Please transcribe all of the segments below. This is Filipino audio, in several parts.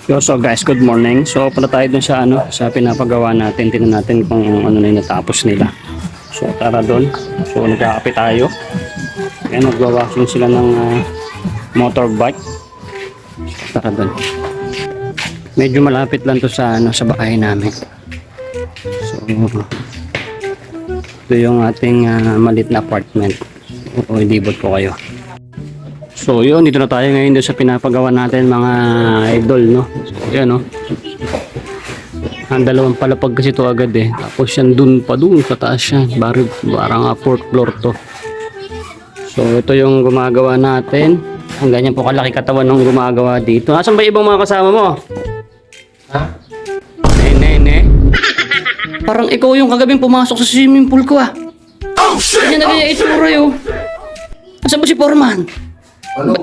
So guys, good morning. So punta tayo dun sa sa pinapagawa natin. Tingnan natin kung ano na yung natapos nila. So tara dun. So nagkakape tayo. Ayan, nagwa-washing sila ng motorbike. So, tara dun. Medyo malapit lang to sa sa bahay namin. So ito yung ating maliit na apartment. O ilibot ko kayo. So yun, dito na tayo ngayon sa pinapagawa natin mga idol, no? So yan, no? Ang dalawang palapag kasi ito agad eh. Tapos yan dun sa taas yan. Parang fourth floor to. So ito yung gumagawa natin. Ang ganyan po kalaki katawan ng gumagawa dito. Asan ba ibang mga kasama mo? Ha? Ne. Parang ikaw yung kagabing pumasok sa swimming pool ko ah. Oh shit! Ganyan na ganyan itsura yun. Asan ba si Foreman? Ano?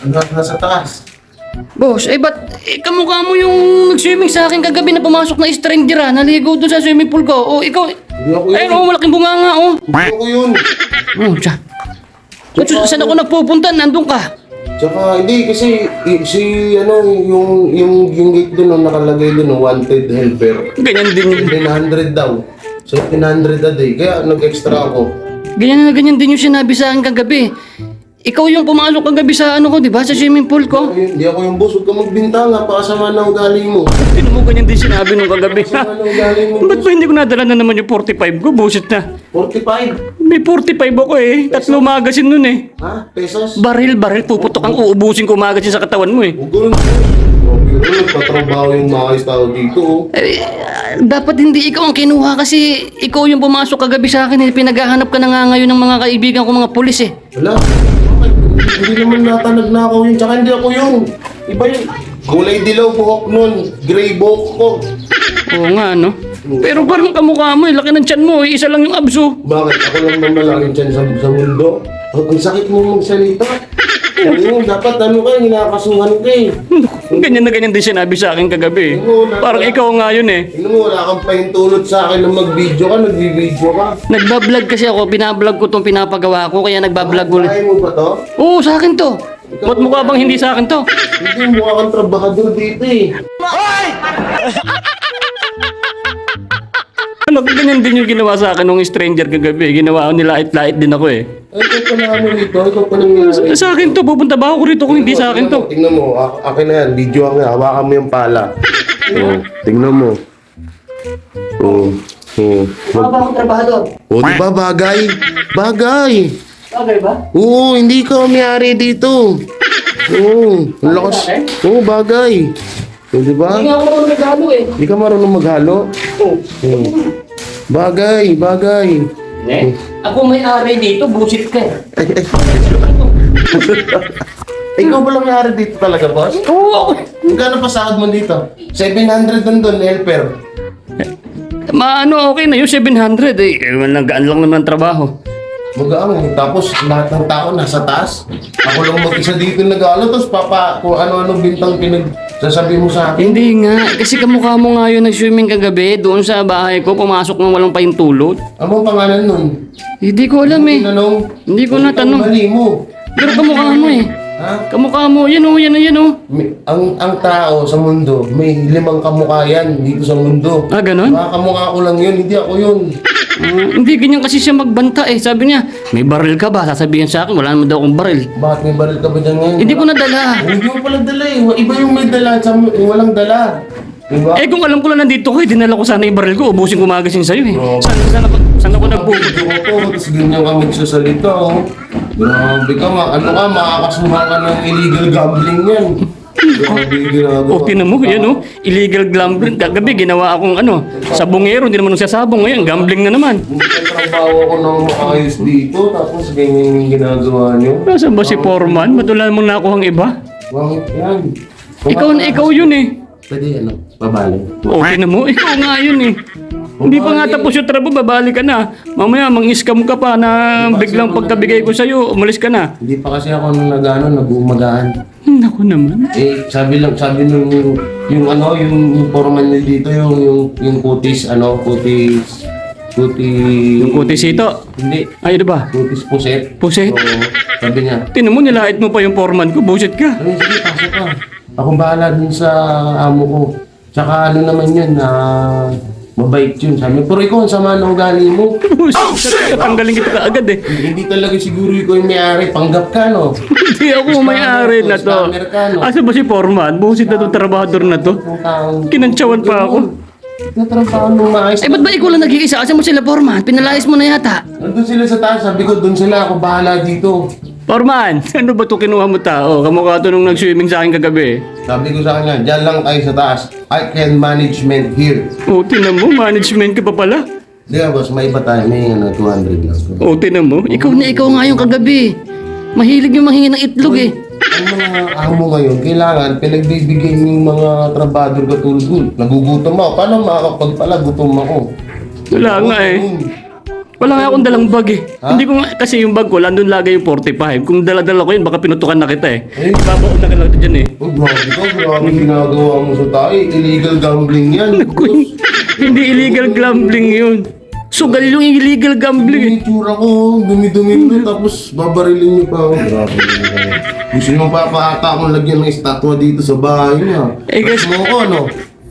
Nasa taas. Boss, ba't kamukha mo yung nag-swimming sa akin kagabi na pumasok na stranger ah, naligo doon sa swimming pool ko. O ikaw, Hindi ako yun. ayun malaking bunganga oh. Hindi ako yun. Siya. Saan ako nagpupunta? Nandun ka. Tsaka hindi kasi yung gate doon nakalagay doon wanted helper. Ganyan din yun. 1,900 daw. So 1,900 a day. Kaya nag-extra ako. Ganyan din yung sinabi sa akin kagabi. Ikaw yung pumasok kagabi sa ko, di ba? Sa swimming pool ko. Hindi ako yung boss. Huwag ka magbintang. Napakasama na ugali mo. Tinan mo ganyan din sinabi nung kagabi. Napakasama na ugali mo. Ba't ba hindi ko nadala na naman yung 45 ko? Bullshit na. 45. May 45 ako eh. Tatlo magasin nun eh. Ha? Pesos? Baril, puputok ang uubusin ko magasin sa katawan mo eh. Huwag ganun. Nagpatrabaho yung mga tao dito. Dapat hindi ikaw ang kinuha kasi ikaw yung pumasok kagabi sa akin eh. Pinaghahanap ka na nga ngayon ng mga kaibigan ko mga pulis eh. Wala. Hindi naman natanag-nakaw yun. Tsaka hindi ako yun. Iba yun. Kulay dilaw buhok nun. Gray buhok ko. Oo nga no. Pero parang kamukha mo eh. Laki ng tiyan mo eh. Isa lang yung abso. Bakit? Ako lang naman malaking tiyan sa mundo. Ang sakit mo magsalita. Dapat hinakasuhan ka eh. Ganyan na ganyan din sinabi sa akin kagabi eh. Parang ikaw nga yun eh. Tingnan mo, wala kang pahintulot sa akin na mag-video ka, nag-video ka. Nagbablog kasi ako. Pinablog ko tong pinapagawa ko. Kaya nagbablog ulit. Kaya mo ba to? Oo, sa akin to. Ba't mukha bang hindi sa akin to? Hindi, mukha kang trabahador dito eh. Ano, ganyan din yung ginawa sa akin ng stranger kagabi. Ginawa ko nilait-lait din ako eh. Ay, ikaw pa na ano dito, ikaw pa nangyari. Sa akin to, pupunta ba ako rito kung hindi sa akin to? Tingnan mo, akin na yan, video ang nga, hawakan mo yung pala. Tingnan mo. Mukha ba akong trabahador? Diba bagay? Bagay! Bagay ba? Oo, hindi ka umayari dito. Oo, ang lakas. Oo, bagay. Diba? Hindi nga ako marunong naghalo eh. Hindi ka marunong maghalo? Oo. Bagay. Ako may-ari dito, busit ka eh. Ikaw ba lang may-ari dito talaga, boss? Oo. Magkano pa sahod mo dito? 700 nandun, helper. Okay na yung 700 eh. Nagaan lang naman ang trabaho. Magaang eh. Tapos lahat ng tao nasa taas. Ako lang mag-isa dito nag-alo. Tapos kung ano-ano bintang pinagsasabi mo sa akin. Hindi nga, kasi kamukha mo nga yun nag-swimming kagabi doon sa bahay ko, pumasok ng walang pahintulot. Ano ang pangalan nun? Hindi ko alam eh. Tinanong? Hindi ko natanong. Mali mo. Pero kamukha mo eh. Ha? Kamukha mo, yan oh. Ang tao sa mundo, may 5 kamukha yan dito sa mundo. Ah, ganon? Mga kamukha ko lang yun, hindi ako yun. Hindi ganyan kasi siya magbanta eh. Sabi niya, may baril ka ba? Sasabihin sa akin, wala naman daw akong baril. Bakit may baril ka ba dyan ngayon? Hindi ko nadala. Hindi mo pala dala eh. Iba yung may dala, yung walang dala. Diba? Eh kung alam ko lang nandito ko, dinala ko sana yung baril ko, ubusin ko magasin sa'yo eh. Oo. Saan ako nagpupunta? Video ko to, tapos ganyan ka magsasalita oh. Grabe ka, makakasuha ka ng illegal gambling yan. Grabe ginagawa. O tinan mo, yan oh, illegal gambling. Kagabi ginawa akong sabongero, hindi naman nagsasabong. Ngayon, gambling na naman. Hindi ka trabaho ko ng ayos dito, tapos ganyan yung ginagawa nyo. Nasaan ba si Foreman? Ba't wala mong nakuhang iba? Bakit yan? Ikaw yun eh. Pwede pabalik. O tinan mo, ikaw nga yun eh. Hindi pa nga tapos yung trabaho, babalik ka na. Mamaya, mang-scam ka pa na biglang pagkabigay ko sa'yo, umalis ka na. Hindi pa kasi ako nag-umagaan. Naku naman. Sabi nung yung foreman nyo dito, yung kutis, Yung kutisito. Hindi, Ay, ano ba? kutis puset. Puset? Oo, sabi niya, Tinan mo, nilait mo pa yung foreman ko, bullshit ka. sige, pasok ka. Ako bahala dun sa amo ko. Tsaka ano naman yun, mabait yun. Sabi, pero ikaw, ang sama ng ugali mo. Tanggalin kita kaagad eh. Hindi talaga siguro ikaw yung may-ari. Panggap ka, no? Hindi ako may-ari na to. Scammer ka, no? Asa ba si Foreman? Busit na itong trabahador na to. Kinantsawan pa ako. Natrabaho nung maayos. Eh, ba't ba ikaw lang nag-iisa? Asa mo sila, Foreman? Pinalayas mo na yata. Nandun sila sa taas. Sabi ko, dun sila. Ako bahala dito. Foreman, ano ba ito kinuha mo tao? Kamukha ito nung nag-swimming sa akin kagabi. Sabi ko sa kanya, dyan lang tayo sa taas. I can management here. O, tinan mo, management ka pa pala. Di ba, boss, may iba tayo. May 200 lang. O, tinan mo, ikaw na ikaw nga yung kagabi. Mahilig yung manghingi ng itlog eh. Ang mga amo ngayon, kailangan pinagbibigay yung mga trabador katulad ko. Nagugutom ako. Paano makakapagpala? Gutom ako. Wala nga eh. Wala nga akong dalang bag eh. Hindi ko nga, kasi yung bag ko, landun lagay yung 45. Kung dala-dala ko yun, baka pinutukan na kita eh. Eh, Babaon na ka lang dyan eh. oh, grabe ka. Grabe ginagawa mo sa tayo. Illegal gambling yan. Hindi illegal gambling yun. Sugal yung illegal gambling eh. Yung itsura ko, dumi-dumi ko, tapos babarilin niyo pa ako. Grabe kayo. Gusto nyo papaata akong lagyan ng estatwa dito sa bahay niya. Eh, guys- Crush mo ko, ano?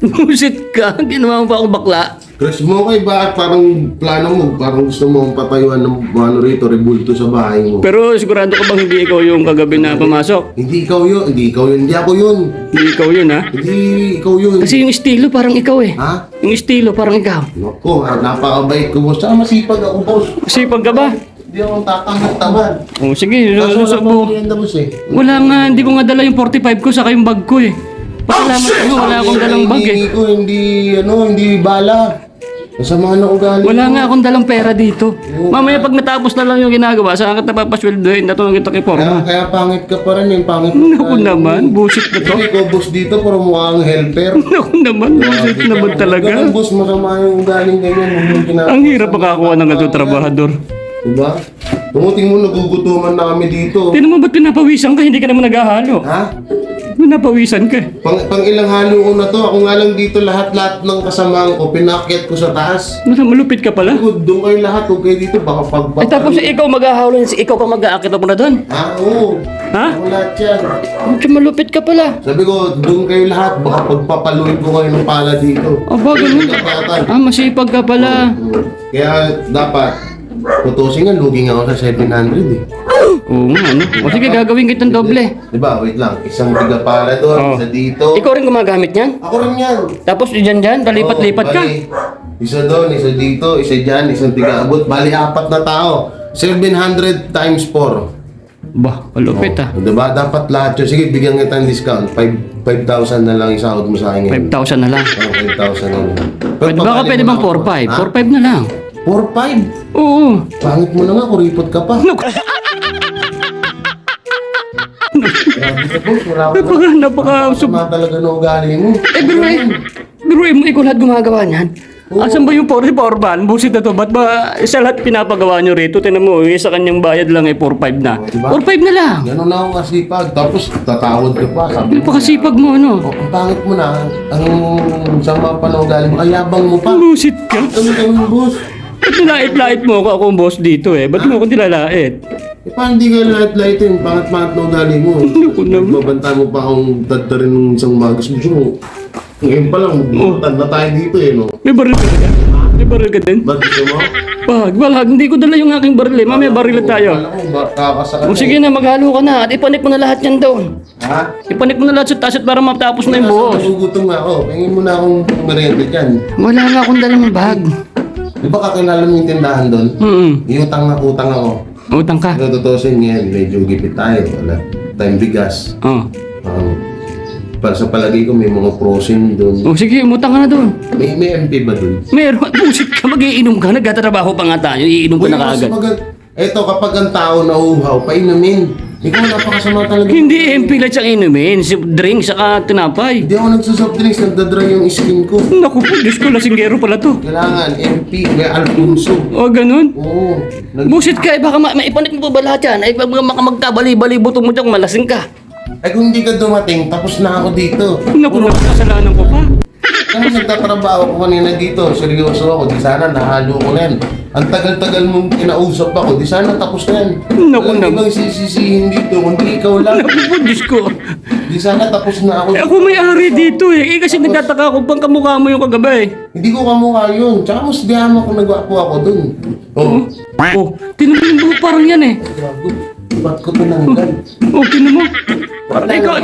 Busit ka, ginawa mo pa ako bakla. Crush mo kay bakit parang plano mo, parang gusto mo patayuan ng ano rito, rebulto sa bahay mo. Pero sigurado ka bang hindi ikaw yung kagabi na pumasok? Hindi ikaw yun, hindi ako yun. Hindi ikaw yun ha? Hindi ikaw yun. Kasi yung estilo parang ikaw eh. Ha? Yung estilo parang ikaw. Naku, napakabait ko, boss. Saka masipag ako, boss. Sipag ka ba? Hindi ako tatanggap tamad. Oh, sige, Kaso wala susubo. pang merienda, boss eh. Wala nga, hindi ko nga dala yung 45 ko saka yung bag ko eh. Pasalamat ako, wala akong dalang bag eh. Hindi ko, hindi bala. Masama na ugali. Wala nga akong dalang pera dito. Mamaya pag natapos na lang yung ginagawa, saan ka napapasweldohin? Natulong kita kay Forma. Kaya pangit ka pa rin, yung pangit mo. Naku naman, busit na to. Kasi ikaw, boss, dito, pero mukhang helper. Naku naman, busit naman talaga. Ganun, boss, masama yung ugaling ganyan. Yung ginagawa. Ang hirap makakuha ng ganito trabahador. Diba? Tumuting mo, nagugutuman na kami dito. Tinan mo ba't pinapawisan ka? Hindi ka naman naghahalo. Ha? Pinapawisan ka. Pang ilang halo ko na to. Ako nga lang dito lahat ng kasamaan ko. Pinakyat ko sa taas. Malupit ka pala. Doon kayo lahat. Huwag kayo dito. Baka Eh tapos ikaw maghahalo, ikaw pa mag-aakit mo na doon. Ha? Oo. Ha? Ako lahat yan. Medyo malupit ka pala. Sabi ko, doon kayo lahat. Baka pagpapaluin ko kayo ng pala dito. Aba, ganun. Kapatan. Ah, masipag ka pala. Kaya dapat, tutusin nga, luging ako sa 700 eh. Oo nga, ano? O sige, gagawin kitang doble. Diba? Wait lang. Isang tigapala doon, Oh. isa dito. Ikaw rin gumagamit niyan? Ako rin yan. Tapos dyan, palipat-lipat ka. Bali, isa doon, isa dito, isa dyan, isang tiga-abot. Bali, 4 na tao. 700 times 4. Bah, malupit ah. Diba? Dapat lahat yun. Sige, bigyan kita ng discount. 5,000 na lang isahod mo sa akin ngayon. 5,000 na lang. 5,000 na lang. Pwede ba ka pwede bang 4,500? 4,500 na lang. 4,500? Oo. Pangit mo na nga, kuripot ka pa. Naku, Grabe ka, boss. Wala ko na. napaka... Sama talaga ng ugali mo. Biruin mo, ikaw lahat gumagawa niyan. Asan ba yung 44 ban? Busit na to. Ba't ba sa lahat pinapagawa nyo rito? Tinan mo, yung sa kanyang bayad lang ay 4,500 na. Diba? 4,500 na lang. Gano'n na ako kasipag. Tapos tatawad ka pa. Sabi mo, Napakasipag mo, ano? ang pangit mo na. Ang sama pa ng ugali mo. Ayabang mo pa. Busit ka. Kami, boss. Ba't nilait-lait mo ako akong boss dito eh? Ba't mo ako nilalait? Eh, paano di ka light-lightin? Pangat-pangat na ugali mo. Naku naman. Mabanta mo pa akong tadtarin ng isang magas mo. Ngayon pa lang, butan na tayo dito eh, no? May baril ka din? May baril ka din? Ba't gusto mo? Wala. Hindi ko dala yung aking baril eh. Mamaya baril tayo. Alam mo, kakasaka O sige na, maghalo ka na. At ipanik mo na lahat yan doon. Ha? Ipanik mo na lahat sa taas at para matapos na yung buhos. Nagugutom nga ako. Pingin mo na akong merienda dyan. Wala nga akong dalang bag. Di ba kakilala mo yung tindahan doon? Iutang na utang ako. Utang ka. Ito tutusin ngayon, medyo gipit tayo. Wala tayong bigas. Oh. Para sa palagi ko, may mga frozen doon. O sige, umutang ka na doon. May MP ba doon? Meron. Busit ka. Mag-iinom ka. Nagtatrabaho pa nga tayo. Iinom ko na kaagad. Ito, kapag ang tao nauuhaw, painumin. Ikaw, napakasama talaga. Hindi MP lang siyang inumin. Drink saka tinapay. Hindi ako nagsasoft drinks, nagdadry yung skin ko. Naku po, Diyos ko, lasinggero pala to. Kailangan, MP, may Alfonso. O, ganun. Oo. Busit ka, baka maipanik mo pa ba lahat yan? Ay, baka magkabali-bali buto mo dyan, malasing ka. Ay, kung hindi ka dumating, tapos na ako dito. Naku, kasalanan ko pa. Kaya nagtatrabaho ko kanina dito, seryoso ako, di sana nahalo ko na yan. Ang tagal-tagal mong kinausap ako, di sana tapos na yan. Naku, Alam naku. ibang sisisihin dito, kundi ikaw lang. Naku, Diyos ko. Di sana tapos na ako. Eh, ako may-ari dito eh. Kasi nagtataka ako pang kamukha mo yung kagabi. Hindi ko kamukha yun. Tsaka mas diyan ako nagwapo ako dun. Oh, Oh, tinan mo yung buhok parang yan eh. gago. Ba't ko tinanggal? Oh, tinan mo.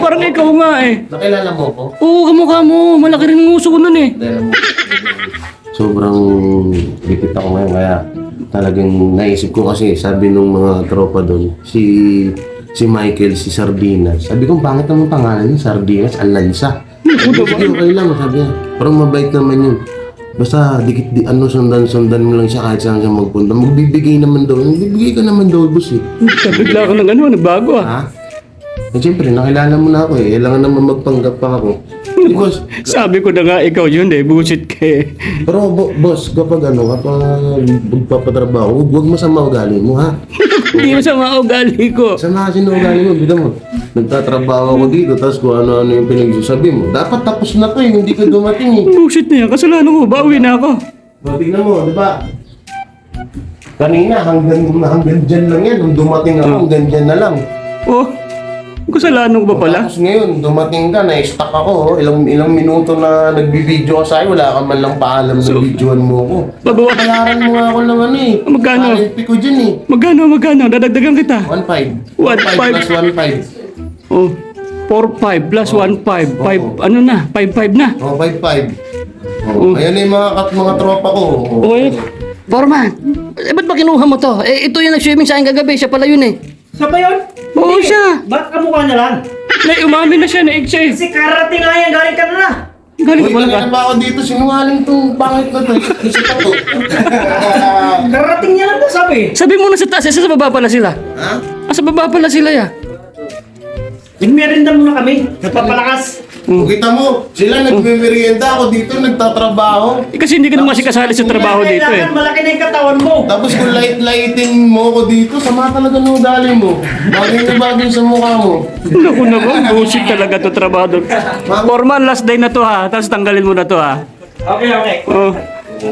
Parang ikaw nga eh. Nakilala mo ko? Oo, kamukha mo. Malaki rin ang uso ko nun eh. Dahil mo. Sobrang lipit ako ngayon kaya talagang naisip ko kasi sabi nung mga tropa doon si Michael, si Sardinas. Sabi ko, pangit naman pangalan niya, Sardinas, Alansa. Sabi ko, okay lang, sabi niya. Parang mabait naman yun. Basta sundan mo lang siya kahit saan siya magpunta. Magbibigay naman daw. Magbibigay ka naman daw, boss eh. Bigla ko ng nagbago ah. Ha? Eh, siyempre, nakilala mo na ako eh. Kailangan naman magpanggap pa ako. Eh, boss, Sabi ko na nga ikaw yun eh. Busit ka eh. pero boss, kapag magpapatrabaho, huwag masama ugali mo, ha? Hindi mo sa mga ugali ko. Sama kasi na ugali mo, bida mo. Nagtatrabaho ako dito, tapos kung ano-ano yung pinagsasabi mo. Dapat tapos na to eh, hindi ka dumating eh. Busit na yan. Kasalanan ko. Bawi na ako. O, tingnan mo, di ba? Kanina, hanggang dyan lang yan. Nung dumating ako, hanggang dyan na lang. Oh, kasalanan ko ba pala? Tapos ngayon, dumating ka, na-stuck ako. Oh. Ilang minuto na nagbibideo ka sa'yo, wala ka man lang paalam na videoan mo ko. Babawa. Bayaran mo nga ako ng ano eh. Magkano? Talent ko dyan eh. Magkano? Dadagdagan kita. 1.5. 1.5 plus 1.5. Oh, 4-5 plus 1-5. 5, ano na? 5-5 na. Oh, 5.5. Oh, ayan na yung mga tropa ko. Oh. Okay. Foreman, ba't ba kinuha mo to? Ito yung nag-swimming sa akin kagabi. Siya pala yun eh. Siya ba yun? Oo, siya. Ba't kamukha niya lang? Umamin na siya na eh. Kasi karating nga yan, galing ka na na. Galing Uy, ka pala ka. kanina ba ako dito? Sinungaling tong pangit na to. Isa pa to. Karating niya lang na sabi. Sabi mo na sa taas, sa baba pala sila. Ha? Sa baba pala sila ya. Nagmerinda muna kami. Nagpapalakas. Kita mo, sila nagme-merienda, ako dito nagtatrabaho. Kasi hindi ka naman kasi kasali sa trabaho dito eh. Kailangan malaki na yung katawan mo. Tapos kung light-lightin mo ko dito, sama talaga ng ugali mo. Bagay na bagay sa mukha mo. Naku, bullshit talaga to trabaho doon. Foreman, last day na to ha. Tapos tanggalin mo na to ha. Okay, okay. Oh.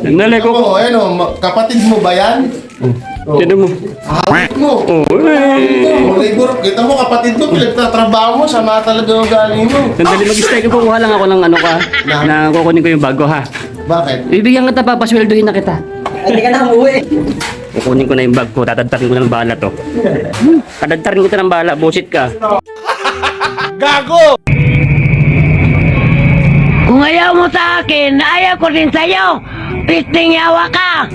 Nalay ko. Ako, ayun o, kapatid mo ba yan? Tinan mo. Hawak mo. Oh, eh. Labor, kita mo kapatid mo, pinagtatrabaho mo, sama talaga ang ugali mo. Sandali mag-stay ko. Kukuha lang ako ng ano ka. Na kukunin ko yung bago ha. Bakit? Bibigyan kita, papasweldohin na kita. Hindi ka na umuwi. Kukunin ko na yung bag ko. Tatadtarin ko ng bala to. Tatadtarin kita ng bala. Bullshit ka. Kung ayaw mo sa akin, ayaw ko din sa'yo. Pisting yawa ka!